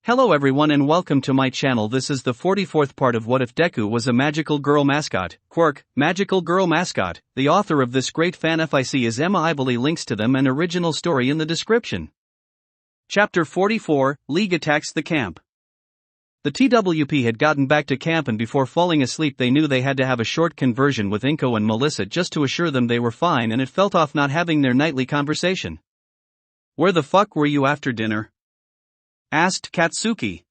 Hello everyone and welcome to my channel. This is the 44th part of What If Deku Was a Magical Girl Mascot. Quirk, Magical Girl Mascot. The author of this great fan FIC is Emma Ibley. Links to them and original story in the description. Chapter 44, League Attacks the Camp. The TWP had gotten back to camp, and before falling asleep they knew they had to have a short conversion with Inko and Melissa just to assure them they were fine, and it felt off not having their nightly conversation. "Where the fuck were you after dinner?" asked Katsuki.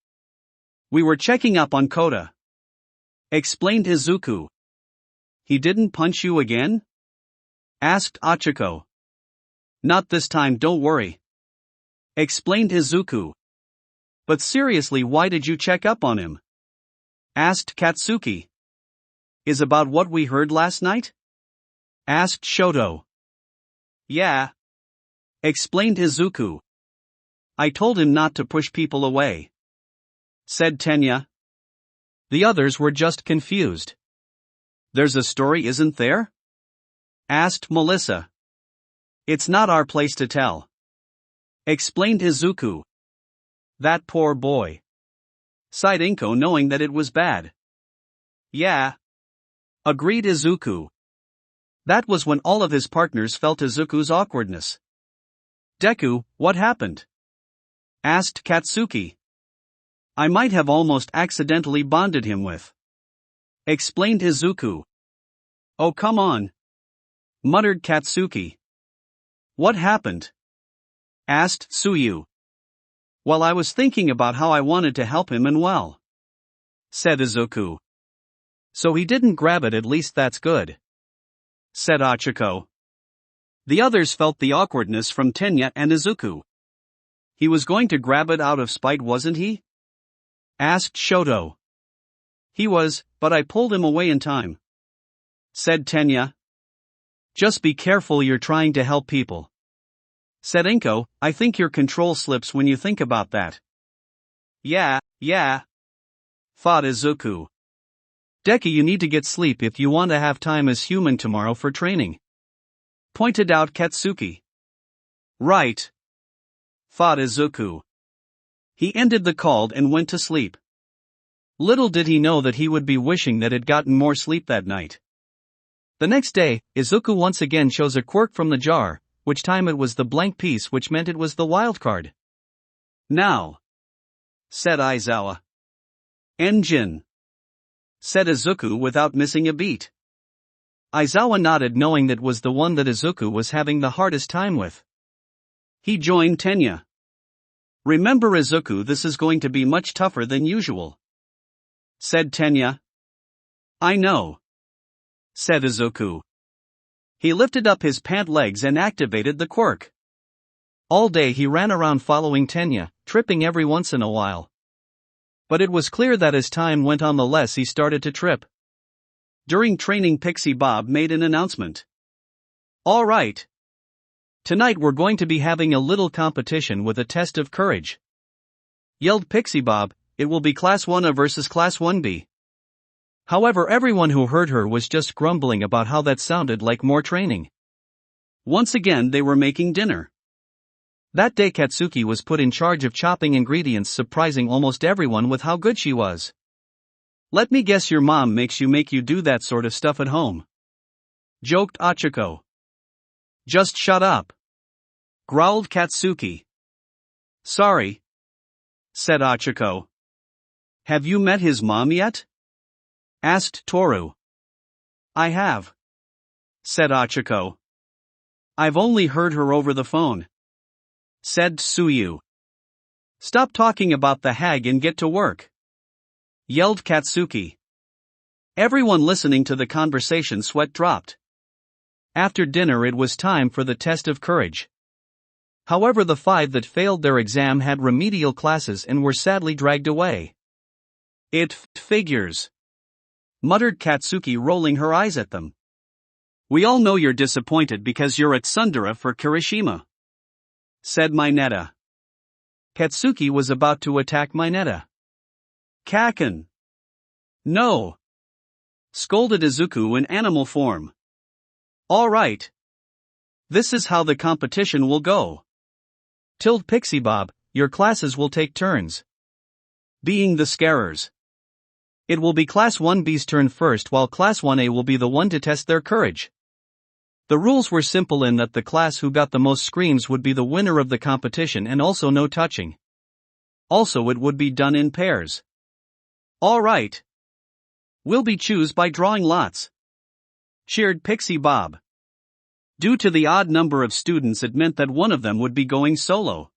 "We were checking up on Kota," explained Izuku. "He didn't punch you again?" asked Achiko. "Not this time, don't worry," explained Izuku. "But seriously, why did you check up on him?" asked Katsuki. "Is about what we heard last night?" asked Shoto. "Yeah," explained Izuku. "I told him not to push people away," said Tenya. The others were just confused. "There's a story, isn't there?" asked Melissa. "It's not our place to tell," explained Izuku. "That poor boy," sighed Inko, knowing that it was bad. "Yeah," agreed Izuku. That was when all of his partners felt Izuku's awkwardness. "Deku, what happened?" asked Katsuki. "I might have almost accidentally bonded him with," explained Izuku. "Oh come on," muttered Katsuki. "What happened?" asked Tsuyu. "Well, I was thinking about how I wanted to help him, and well," said Izuku. "So he didn't grab it, at least that's good," said Achiko. The others felt the awkwardness from Tenya and Izuku. "He was going to grab it out of spite, wasn't he?" asked Shoto. "He was, but I pulled him away in time," said Tenya. "Just be careful, you're trying to help people," said Inko. "I think your control slips when you think about that." Yeah, thought Izuku. "Deku, you need to get sleep if you want to have time as human tomorrow for training," pointed out Katsuki. "Right," thought Izuku. He ended the call and went to sleep. Little did he know that he would be wishing that he'd gotten more sleep that night. The next day, Izuku once again chose a quirk from the jar, which time it was the blank piece, which meant it was the wild card. "Now," said Aizawa. "Engine," said Izuku without missing a beat. Aizawa nodded, knowing that was the one that Izuku was having the hardest time with. He joined Tenya. "Remember Izuku, this is going to be much tougher than usual," said Tenya. "I know," said Izuku. He lifted up his pant legs and activated the quirk. All day he ran around following Tenya, tripping every once in a while. But it was clear that as time went on, the less he started to trip. During training, Pixie Bob made an announcement. "All right. Tonight we're going to be having a little competition with a test of courage," yelled Pixie Bob. "It will be Class 1A versus Class 1B. However, everyone who heard her was just grumbling about how that sounded like more training. Once again they were making dinner. That day Katsuki was put in charge of chopping ingredients, surprising almost everyone with how good she was. "Let me guess, your mom makes you do that sort of stuff at home," joked Achiko. "Just shut up," growled Katsuki. "Sorry," said Achiko. "Have you met his mom yet?" asked Toru. "I have," said Achiko. "I've only heard her over the phone," said Tsuyu. "Stop talking about the hag and get to work," yelled Katsuki. Everyone listening to the conversation sweat dropped. After dinner it was time for the test of courage. However, the 5 that failed their exam had remedial classes and were sadly dragged away. "It figures," muttered Katsuki, rolling her eyes at them. "We all know you're disappointed because you're at Sundara for Kirishima," said Mineta. Katsuki was about to attack Mineta. "Kaken!" "No!" scolded Izuku in animal form. "All right. This is how the competition will go. Pixie Bob, your classes will take turns. Being the scarers. It will be Class 1B's turn first, while Class 1A will be the one to test their courage. The rules were simple in that the class who got the most screams would be the winner of the competition, and also no touching. Also, it would be done in pairs. Alright. We'll be choose by drawing lots, cheered Pixie Bob. Due to the odd number of students, it meant that one of them would be going solo.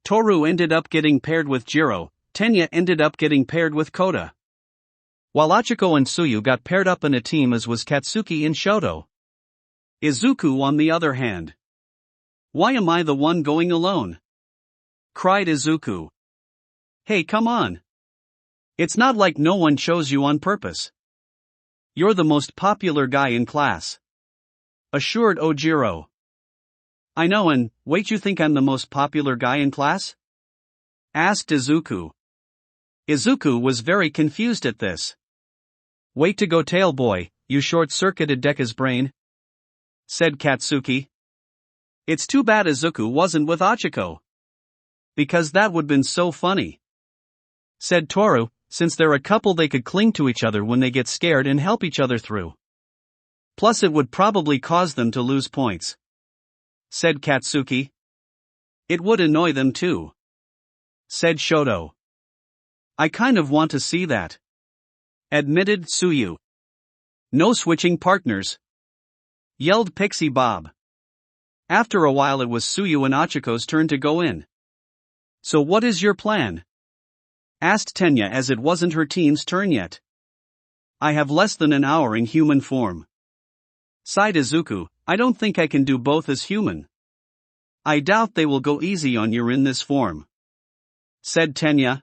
Toru ended up getting paired with Jiro, Tenya ended up getting paired with Kota, while Achiko and Tsuyu got paired up in a team, as was Katsuki and Shoto. Izuku, on the other hand. Why am I the one going alone? Cried Izuku. Hey, come on. It's not like no one chose you on purpose. You're the most popular guy in class, assured Ojiro. I know, and wait, you think I'm the most popular guy in class? Asked Izuku. Izuku was very confused at this. Wait to go, tail boy, you short-circuited Deku's brain, said Katsuki. It's too bad Izuku wasn't with Achiko, because that would been so funny, said Toru, since they're a couple they could cling to each other when they get scared and help each other through. Plus it would probably cause them to lose points, said Katsuki. It would annoy them too, said Shoto. I kind of want to see that, admitted Tsuyu. No switching partners, yelled Pixie Bob. After a while it was Tsuyu and Achiko's turn to go in. So what is your plan? Asked Tenya, as it wasn't her team's turn yet. I have less than an hour in human form, sighed Izuku. I don't think I can do both as human. I doubt they will go easy on you in this form, said Tenya.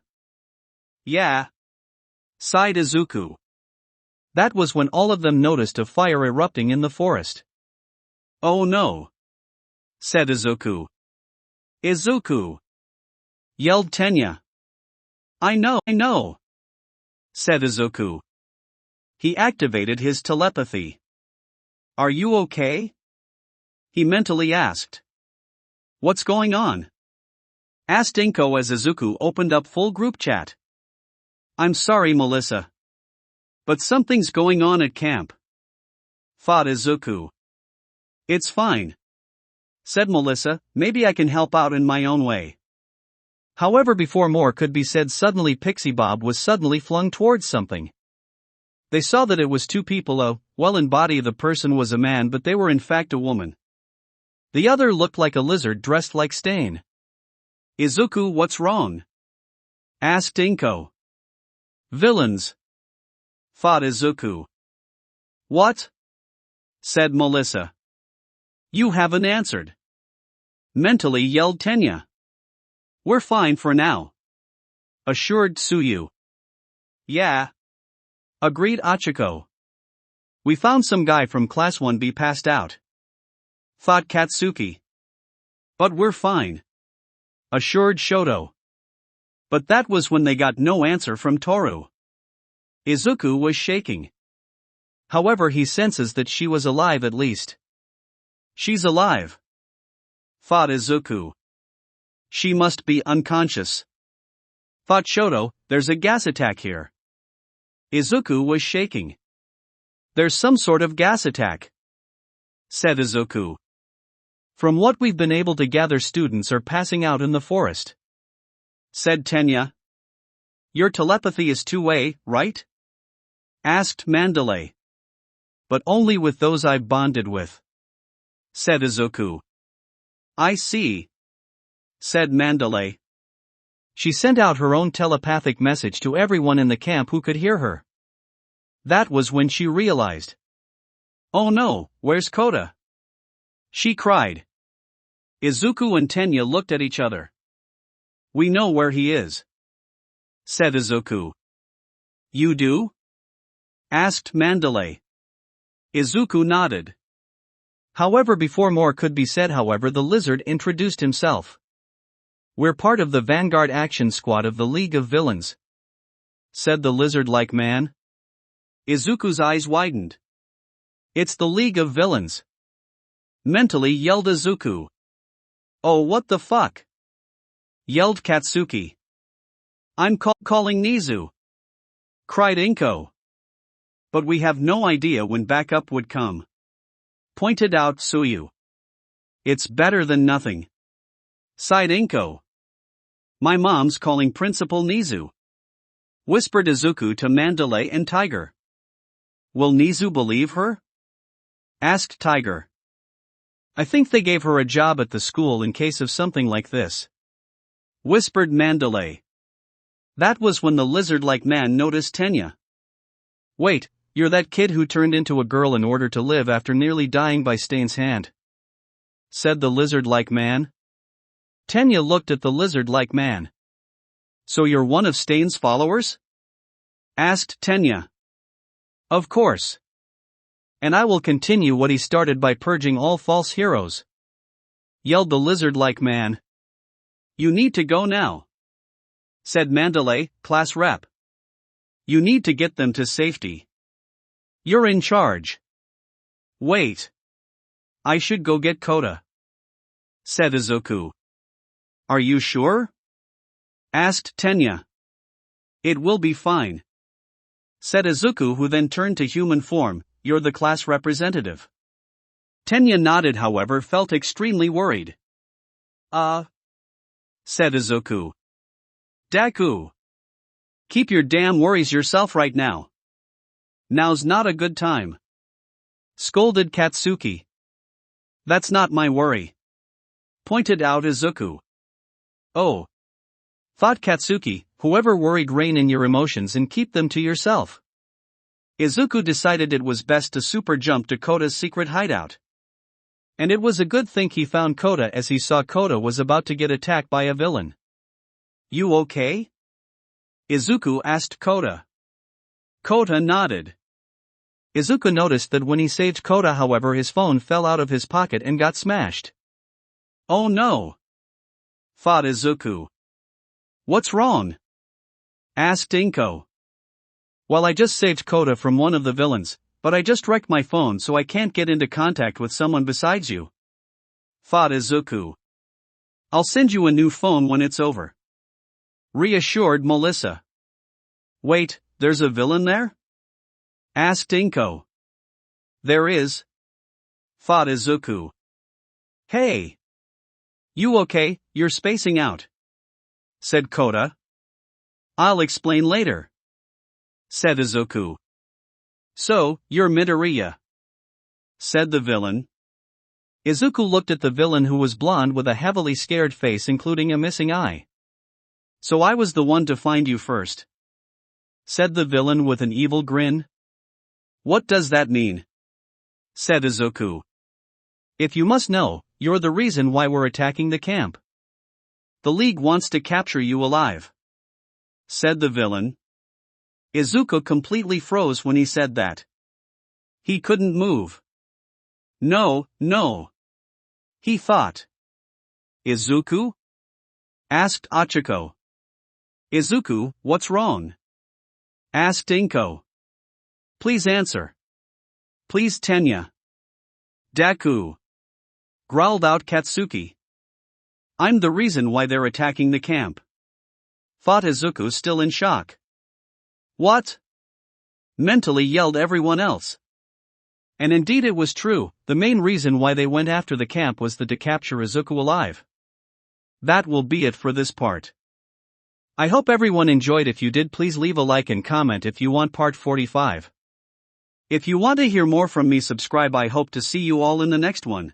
Yeah, sighed Izuku. That was when all of them noticed a fire erupting in the forest. Oh no, said Izuku. Izuku, yelled Tenya. I know, said Izuku. He activated his telepathy. Are you okay? He mentally asked. What's going on? Asked Inko as Izuku opened up full group chat. I'm sorry, Melissa, but something's going on at camp, thought Izuku. It's fine, said Melissa, maybe I can help out in my own way. However, before more could be said, suddenly Pixie Bob was suddenly flung towards something. They saw that it was two people. In body the person was a man, but they were in fact a woman. The other looked like a lizard dressed like Stain. Izuku, what's wrong? Asked Inko. Villains, thought Izuku. What? Said Melissa. You haven't answered, mentally yelled Tenya. We're fine for now, assured Tsuyu. Yeah, agreed Achiko. We found some guy from Class 1B passed out, thought Katsuki. But we're fine, assured Shoto. But that was when they got no answer from Toru. Izuku was shaking. However, he senses that she was alive at least. She's alive, thought Izuku. She must be unconscious, thought Shoto. There's a gas attack here. Izuku was shaking. There's some sort of gas attack, said Izuku. From what we've been able to gather, students are passing out in the forest, said Tenya. Your telepathy is two-way, right? Asked Mandalay. But only with those I've bonded with, said Izuku. I see, said Mandalay. She sent out her own telepathic message to everyone in the camp who could hear her. That was when she realized. Oh no, where's Kota? She cried. Izuku and Tenya looked at each other. We know where he is, said Izuku. You do? Asked Mandalay. Izuku nodded. However, before more could be said, the lizard introduced himself. We're part of the Vanguard Action Squad of the League of Villains, said the lizard-like man. Izuku's eyes widened. It's the League of Villains, mentally yelled Izuku. Oh, what the fuck? Yelled Katsuki. I'm calling Nizu, cried Inko. But we have no idea when backup would come, pointed out Suyu. It's better than nothing, sighed Inko. My mom's calling Principal Nizu, whispered Izuku to Mandalay and Tiger. Will Nizu believe her? Asked Tiger. I think they gave her a job at the school in case of something like this, whispered Mandalay. That was when the lizard-like man noticed Tenya. Wait, you're that kid who turned into a girl in order to live after nearly dying by Stain's hand, said the lizard-like man. Tenya looked at the lizard-like man. So you're one of Stain's followers? Asked Tenya. Of course. And I will continue what he started by purging all false heroes, yelled the lizard-like man. You need to go now, said Mandalay, class rep. You need to get them to safety. You're in charge. Wait. I should go get Kota, said Izuku. Are you sure? Asked Tenya. It will be fine, said Izuku, who then turned to human form. You're the class representative. Tenya nodded, however felt extremely worried. Said Izuku. Deku. Keep your damn worries yourself right now. Now's not a good time, scolded Katsuki. That's not my worry, pointed out Izuku. Oh, thought Katsuki, whoever worried, rein in your emotions and keep them to yourself. Izuku decided it was best to super jump to Kota's secret hideout. And it was a good thing he found Kota, as he saw Kota was about to get attacked by a villain. You okay? Izuku asked Kota. Kota nodded. Izuku noticed that when he saved Kota, however, his phone fell out of his pocket and got smashed. Oh no! Thought Izuku. What's wrong? Asked Inko. Well, I just saved Kota from one of the villains, but I just wrecked my phone, so I can't get into contact with someone besides you. Thought Izuku. I'll send you a new phone when it's over, reassured Melissa. Wait, there's a villain there? Asked Inko. There is. Thought Izuku. Hey! You okay? You're spacing out, said Kota. I'll explain later, said Izuku. So, you're Midoriya, said the villain. Izuku looked at the villain, who was blonde with a heavily scared face including a missing eye. So I was the one to find you first, said the villain with an evil grin. What does that mean? Said Izuku. If you must know, you're the reason why we're attacking the camp. The League wants to capture you alive, said the villain. Izuku completely froze when he said that. He couldn't move. No, he thought. Izuku? Asked Achiko. Izuku, what's wrong? Asked Inko. Please answer. Please, Tenya. Deku. Growled out Katsuki. I'm the reason why they're attacking the camp. Thought Izuku, still in shock. What? Mentally yelled everyone else. And indeed it was true, the main reason why they went after the camp was to capture Izuku alive. That will be it for this part. I hope everyone enjoyed. If you did, please leave a like and comment if you want part 45. If you want to hear more from me, subscribe. I hope to see you all in the next one.